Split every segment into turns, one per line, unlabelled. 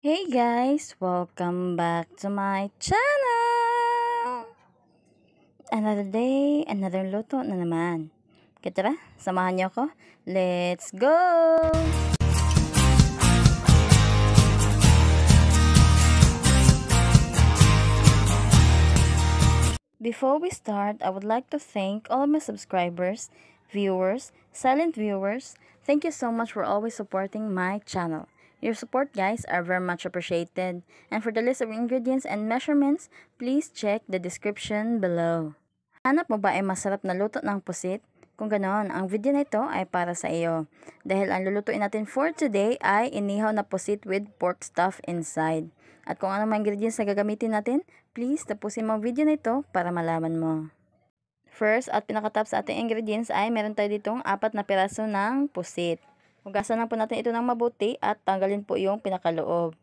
Hey guys, welcome back to my channel! Another day, another luto na naman. Kaya tara, samahan niyo ako. Let's go! Before we start, I would like to thank all of my subscribers, viewers, silent viewers. Thank you so much for always supporting my channel. Your support, guys, are very much appreciated. And for the list of ingredients and measurements, please check the description below. Hanap mo ba ay masarap na luto ng pusit? Kung ganon, ang video na ito ay para sa iyo. Dahil ang lulutuin natin for today ay inihaw na pusit with pork stuff inside. At kung ano mga ingredients na gagamitin natin, please tapusin mo ang video na ito para malaman mo. First at pinakatap sa ating ingredients ay meron tayo ditong 4 na piraso ng pusit. Hugasan lang po natin ito ng mabuti at tanggalin po yung pinakaloob.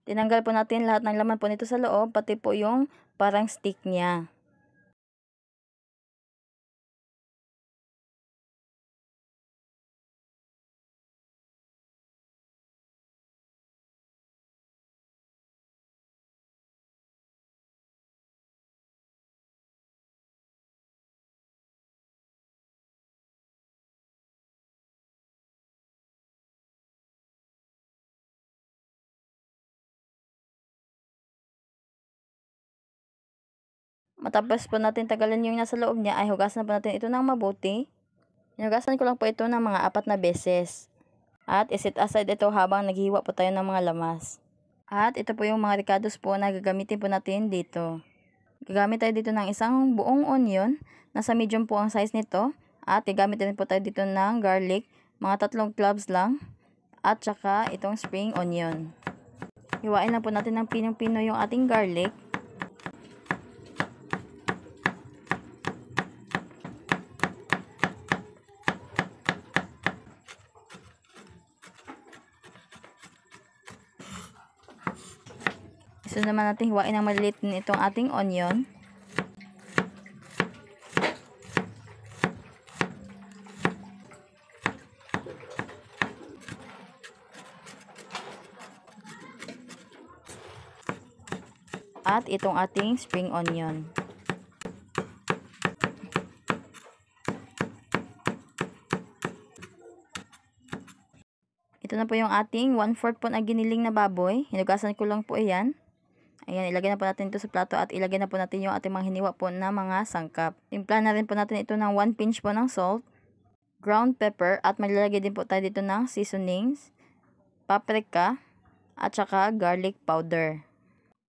Tinanggal po natin lahat ng laman po nito sa loob, pati po yung parang stick niya. Matapos po natin tanggalin yung nasa loob niya, ay hugasan po natin ito ng mabuti. Hinugasan ko lang po ito ng mga 4 na beses. At iset aside ito habang naghihiwa po tayo ng mga lamas. At ito po yung mga ricados po na gagamitin po natin dito. Gagamit tayo dito ng isang buong onion. Nasa medium po ang size nito. At gagamit din po tayo dito ng garlic. Mga 3 cloves lang. At saka itong spring onion. Hiwain lang po natin ng pinong-pino yung ating garlic. So naman natin hiwain ng maliit itong ating onion. At itong ating spring onion. Ito na po yung ating 1/4 po na giniling na baboy. Hinugasan ko lang po iyan. Ayan, ilagay na po natin ito sa plato at ilagay na po natin yung ating mga hiniwa po na mga sangkap. Timpla na rin po natin ito ng 1 pinch po ng salt, ground pepper, at maglalagay din po tayo dito ng seasonings, paprika, at saka garlic powder.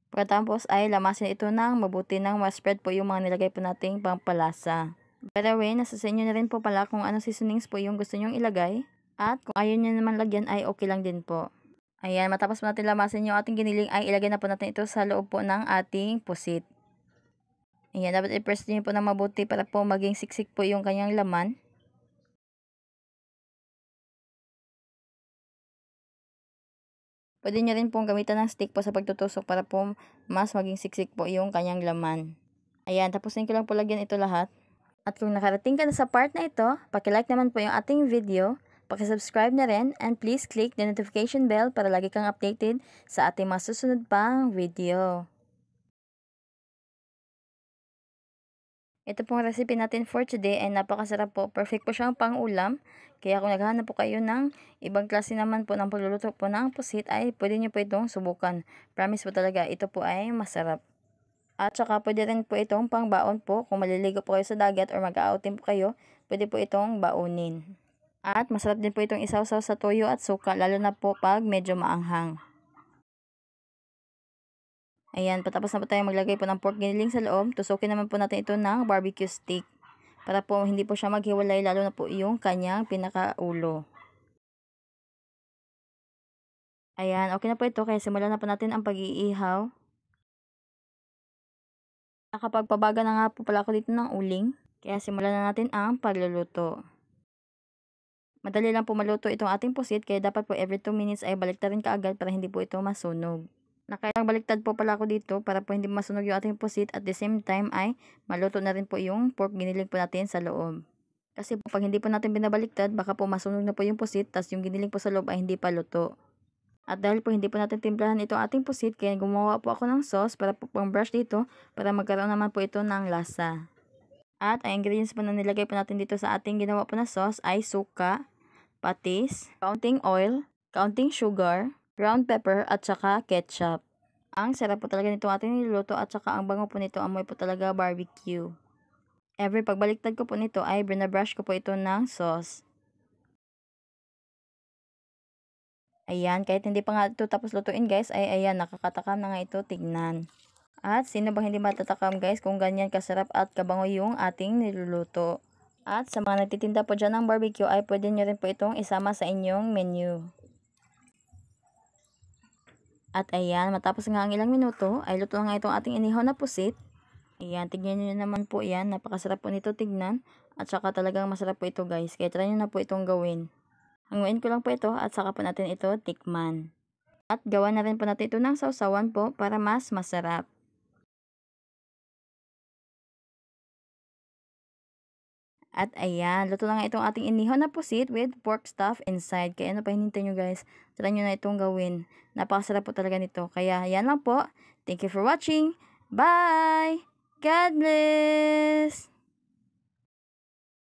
Pagkatapos ay lamasin ito ng mabuti nang ma-spread po yung mga nilagay po nating pampalasa. By the way, nasa sa inyo na rin po pala kung anong seasonings po yung gusto nyong ilagay. At kung ayaw nyo naman lagyan ay okay lang din po. Ayan, matapos po natin lamasin yung ating giniling ay ilagay na po natin ito sa loob po ng ating pusit. Ayan, dapat i-press nyo po na mabuti para po maging siksik po yung kanyang laman. Pwede nyo rin pong gamitan ng stick po sa pagtutusok para po mas maging siksik po yung kanyang laman. Ayan, tapusin ko lang po lagyan ito lahat. At kung nakarating ka na sa part na ito, paki-like naman po yung ating video. Paki-subscribe na rin and please click the notification bell para lagi kang updated sa ating mga susunod pang video. Ito pong recipe natin for today ay napakasarap po. Perfect po siyang pang-ulam. Kaya kung naghahanap po kayo ng ibang klase naman po ng pagluluto po ng pusit ay pwede nyo po itong subukan. Promise po talaga ito po ay masarap. At saka pwede rin po itong pangbaon po. Kung maliligo po kayo sa dagat or mag-outing po kayo, pwede po itong baunin. At masarap din po itong isawsaw sa toyo at suka, lalo na po pag medyo maanghang. Ayan, patapos na po tayo maglagay po ng pork giniling sa loob, tusukin naman po natin ito ng barbecue stick. Para po hindi po siya maghiwalay, lalo na po yung kanyang pinakaulo. Ayan, okay na po ito, kaya simulan na po natin ang pag-iihaw. Nakapagpabaga na nga po pala ako dito ng uling, kaya simulan na natin ang pagluluto. Madali lang po maluto itong ating pusit, kaya dapat po every 2 minutes ay baliktarin kaagad para hindi po ito masunog. Nakailang baliktad po pala ako dito para po hindi masunog yung ating pusit, at the same time ay maluto na rin po yung pork giniling po natin sa loob. Kasi po pag hindi po natin binabaliktad, baka po masunog na po yung pusit, tas yung giniling po sa loob ay hindi pa luto. At dahil po hindi po natin timplahan itong ating pusit, kaya gumawa po ako ng sauce para po pang brush dito para magkaroon naman po ito ng lasa. At ang ingredients po na nilagay po natin dito sa ating ginawa po na sauce ay suka, patis, kaunting oil, kaunting sugar, ground pepper at saka ketchup. Ang sarap po talaga nito ating niluluto at saka ang bango po nito, amoy po talaga barbecue. Every pagbaliktad ko po nito ay binabrush ko po ito ng sauce. Ayan, kahit hindi pa nga ito tapos lutuin guys, ay ayan, nakakatakam na nga ito tignan. At sino bang hindi matatakam guys kung ganyan kasarap at kabango yung ating niluluto. At sa mga nagtitinda po dyan ng barbecue ay pwede nyo rin po itong isama sa inyong menu. At ayan, matapos nga ang ilang minuto ay luto na nga itong ating inihaw na pusit. Ayan, tignan nyo naman po yan, napakasarap po nito tignan. At saka talagang masarap po ito guys, kaya try nyo na po itong gawin. Hanguin ko lang po ito at saka po natin ito tikman. At gawa na rin po natin ito ng sausawan po para mas masarap. At ayan, luto na nga itong ating inihaw na pusit with pork stuff inside. Kaya ano pa hinintay nyo guys, try nyo na itong gawin. Napakasarap po talaga nito. Kaya yan lang po. Thank you for watching. Bye! God bless!